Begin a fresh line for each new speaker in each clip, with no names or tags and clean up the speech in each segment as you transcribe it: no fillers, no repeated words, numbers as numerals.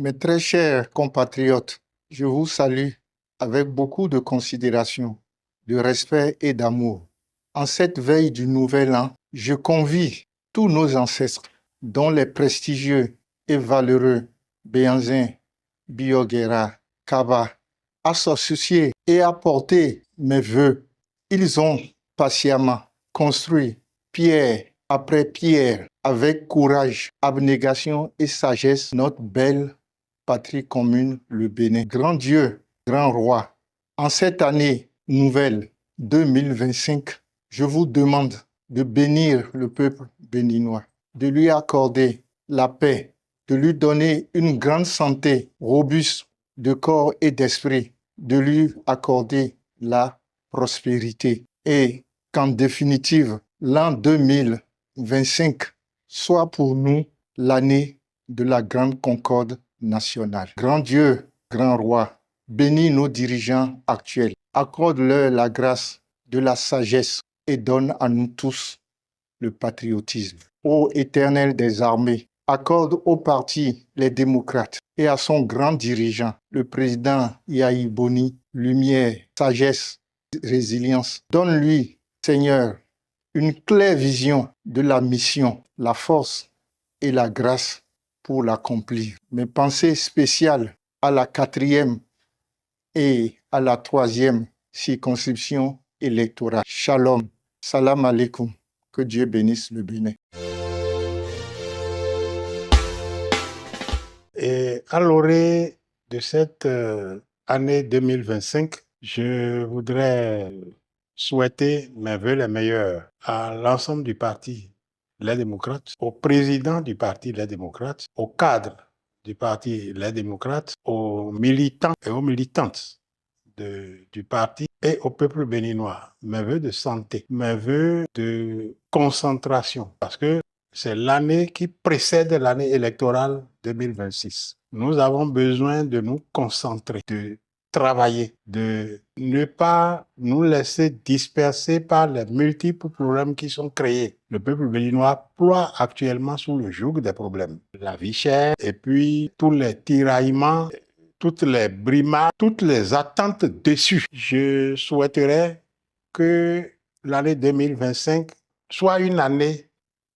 Mes très chers compatriotes, je vous salue avec beaucoup de considération, de respect et d'amour. En cette veille du Nouvel An, je convie tous nos ancêtres, dont les prestigieux et valeureux Béhanzin, Bioguera, Kaba, à s'associer et à porter mes vœux. Ils ont patiemment construit pierre après pierre, avec courage, abnégation et sagesse, notre belle patrie commune, le Bénin. Grand Dieu, grand roi, en cette année nouvelle 2025, je vous demande de bénir le peuple béninois, de lui accorder la paix, de lui donner une grande santé robuste de corps et d'esprit, de lui accorder la prospérité et qu'en définitive, l'an 2025 soit pour nous l'année de la grande concorde nationale. Grand Dieu, grand roi, bénis nos dirigeants actuels, accorde-leur la grâce de la sagesse et donne à nous tous le patriotisme. Ô Éternel des armées, accorde au parti Les Démocrates et à son grand dirigeant, le président Yahi Boni, lumière, sagesse, résilience. Donne-lui, Seigneur, une claire vision de la mission, la force et la grâce pour l'accomplir. Mes pensées spéciales à la 4e et à la 3e circonscription électorale. Shalom, salam alaikum. Que Dieu bénisse le Bénin.
Et à l'orée de cette année 2025, je voudrais souhaiter mes vœux les meilleurs à l'ensemble du parti Les Démocrates, au président du parti Les Démocrates, aux cadres du parti Les Démocrates, aux militants et aux militantes du parti et au peuple béninois. Mes vœux de santé, mes vœux de concentration, parce que c'est l'année qui précède l'année électorale 2026. Nous avons besoin de nous concentrer, de travailler, de ne pas nous laisser disperser par les multiples problèmes qui sont créés. Le peuple béninois ploie actuellement sous le joug des problèmes. La vie chère et puis tous les tiraillements, toutes les brimades, toutes les attentes déçues. Je souhaiterais que l'année 2025 soit une année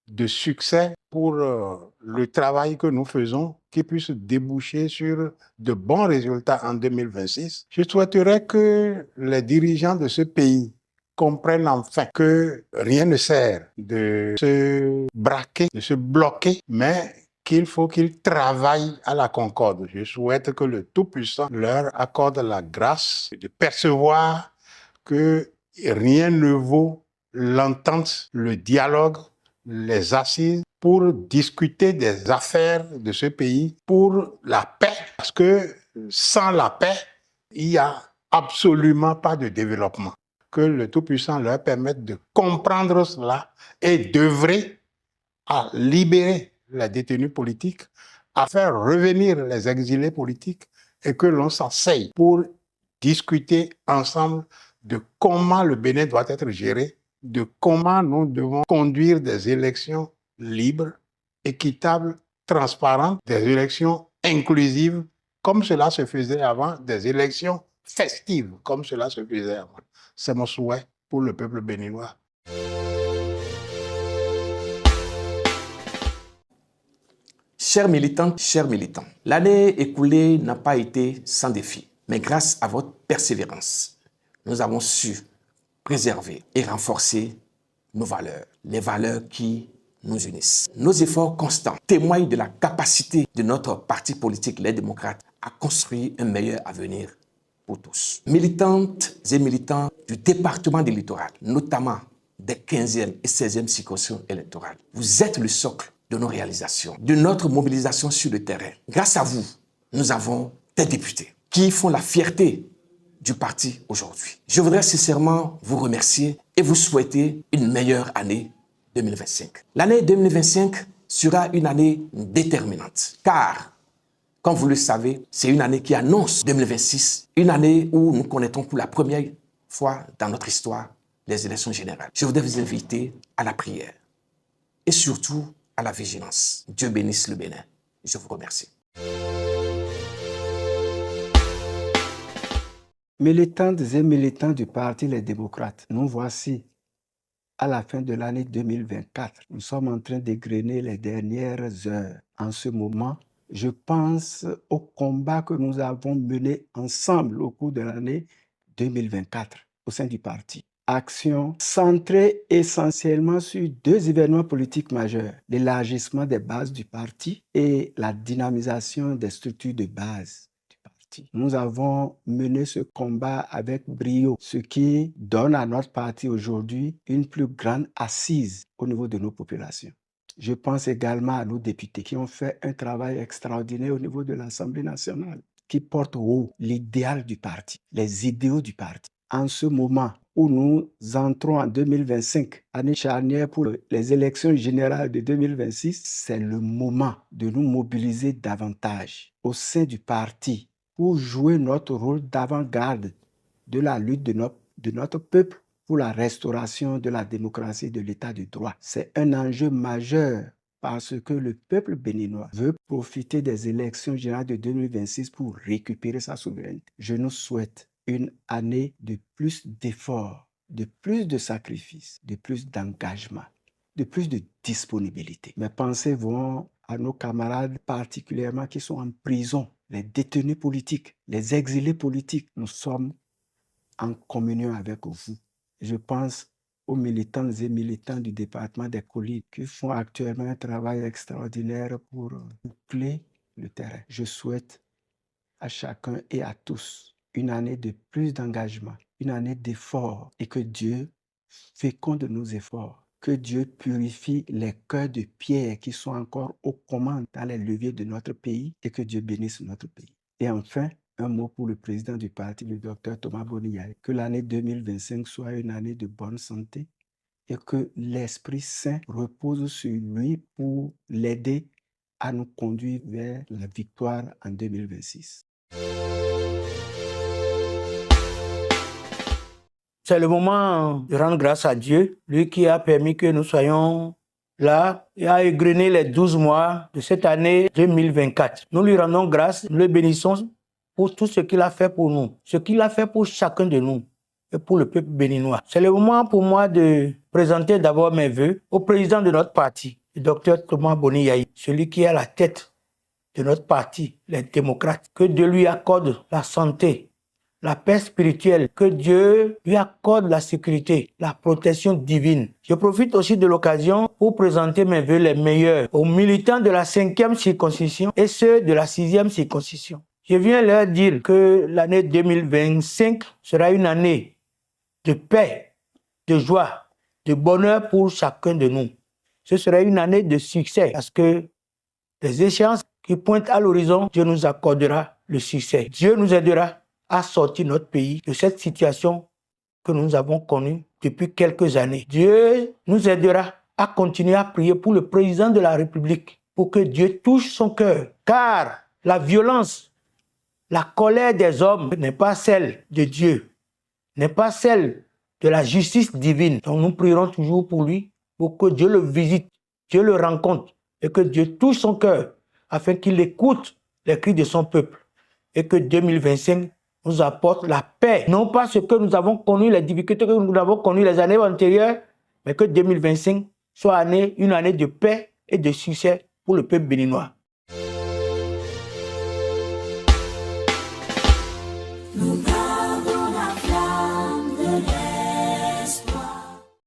de succès pour le travail que nous faisons, qui puisse déboucher sur de bons résultats en 2026. Je souhaiterais que les dirigeants de ce pays comprennent enfin que rien ne sert de se braquer, de se bloquer, mais qu'il faut qu'ils travaillent à la concorde. Je souhaite que le Tout-Puissant leur accorde la grâce de percevoir que rien ne vaut l'entente, le dialogue, les assises pour discuter des affaires de ce pays, pour la paix, parce que sans la paix, il n'y a absolument pas de développement. Que le Tout-Puissant leur permette de comprendre cela et d'œuvrer à libérer les détenus politiques, à faire revenir les exilés politiques et que l'on s'asseye pour discuter ensemble de comment le Bénin doit être géré, de comment nous devons conduire des élections libres, équitables, transparentes, des élections inclusives, comme cela se faisait avant, des élections festives, comme cela se faisait avant. C'est mon souhait pour le peuple béninois.
Chers militantes, chers militants, l'année écoulée n'a pas été sans défi, mais grâce à votre persévérance, nous avons su préserver et renforcer nos valeurs, les valeurs qui nous unissent. Nos efforts constants témoignent de la capacité de notre parti politique, les démocrates, à construire un meilleur avenir pour tous. Militantes et militants du département du littoral, notamment des 15e et 16e circonscriptions électorales, vous êtes le socle de nos réalisations, de notre mobilisation sur le terrain. Grâce à vous, nous avons des députés qui font la fierté du parti aujourd'hui. Je voudrais sincèrement vous remercier et vous souhaiter une meilleure année 2025. L'année 2025 sera une année déterminante, car, comme vous le savez, c'est une année qui annonce 2026, une année où nous connaîtrons pour la première fois dans notre histoire les élections générales. Je voudrais vous inviter à la prière et surtout à la vigilance. Dieu bénisse le Bénin. Je vous remercie.
Militantes et militants du Parti Les Démocrates, nous voici à la fin de l'année 2024. Nous sommes en train d'égrener les dernières heures. En ce moment, je pense au combat que nous avons mené ensemble au cours de l'année 2024 au sein du parti. Action centrée essentiellement sur deux événements politiques majeurs, l'élargissement des bases du parti et la dynamisation des structures de base. Nous avons mené ce combat avec brio, ce qui donne à notre parti aujourd'hui une plus grande assise au niveau de nos populations. Je pense également à nos députés qui ont fait un travail extraordinaire au niveau de l'Assemblée nationale, qui portent haut l'idéal du parti, les idéaux du parti. En ce moment où nous entrons en 2025, année charnière pour les élections générales de 2026, c'est le moment de nous mobiliser davantage au sein du parti pour jouer notre rôle d'avant-garde de la lutte de notre peuple pour la restauration de la démocratie et de l'état de droit. C'est un enjeu majeur parce que le peuple béninois veut profiter des élections générales de 2026 pour récupérer sa souveraineté. Je nous souhaite une année de plus d'efforts, de plus de sacrifices, de plus d'engagement, de plus de disponibilité. Mes pensées vont à nos camarades particulièrement qui sont en prison, les détenus politiques, les exilés politiques. Nous sommes en communion avec vous. Je pense aux militants et militants du département des collines qui font actuellement un travail extraordinaire pour boucler le terrain. Je souhaite à chacun et à tous une année de plus d'engagement, une année d'efforts et que Dieu féconde nos efforts. Que Dieu purifie les cœurs de pierre qui sont encore aux commandes dans les leviers de notre pays et que Dieu bénisse notre pays. Et enfin, un mot pour le président du parti, le docteur Thomas Boniaï. Que l'année 2025 soit une année de bonne santé et que l'Esprit Saint repose sur lui pour l'aider à nous conduire vers la victoire en 2026.
C'est le moment de rendre grâce à Dieu, lui qui a permis que nous soyons là et a égrené les 12 mois de cette année 2024. Nous lui rendons grâce, nous le bénissons pour tout ce qu'il a fait pour nous, ce qu'il a fait pour chacun de nous et pour le peuple béninois. C'est le moment pour moi de présenter d'abord mes vœux au président de notre parti, le docteur Thomas Boniaï, celui qui est à la tête de notre parti, les démocrates. Que Dieu lui accorde la santé, la paix spirituelle, que Dieu lui accorde la sécurité, la protection divine. Je profite aussi de l'occasion pour présenter mes vœux les meilleurs aux militants de la 5e circoncision et ceux de la 6e circoncision. Je viens leur dire que l'année 2025 sera une année de paix, de joie, de bonheur pour chacun de nous. Ce sera une année de succès parce que les échéances qui pointent à l'horizon, Dieu nous accordera le succès. Dieu nous aidera à sortir notre pays de cette situation que nous avons connue depuis quelques années. Dieu nous aidera à continuer à prier pour le président de la République, pour que Dieu touche son cœur. Car la violence, la colère des hommes n'est pas celle de Dieu, n'est pas celle de la justice divine. Donc nous prierons toujours pour lui, pour que Dieu le visite, Dieu le rencontre et que Dieu touche son cœur afin qu'il écoute les cris de son peuple et que 2025 nous apporte la paix. Non pas ce que nous avons connu, les difficultés que nous avons connues les années antérieures, mais que 2025 soit une année de paix et de succès pour le peuple béninois.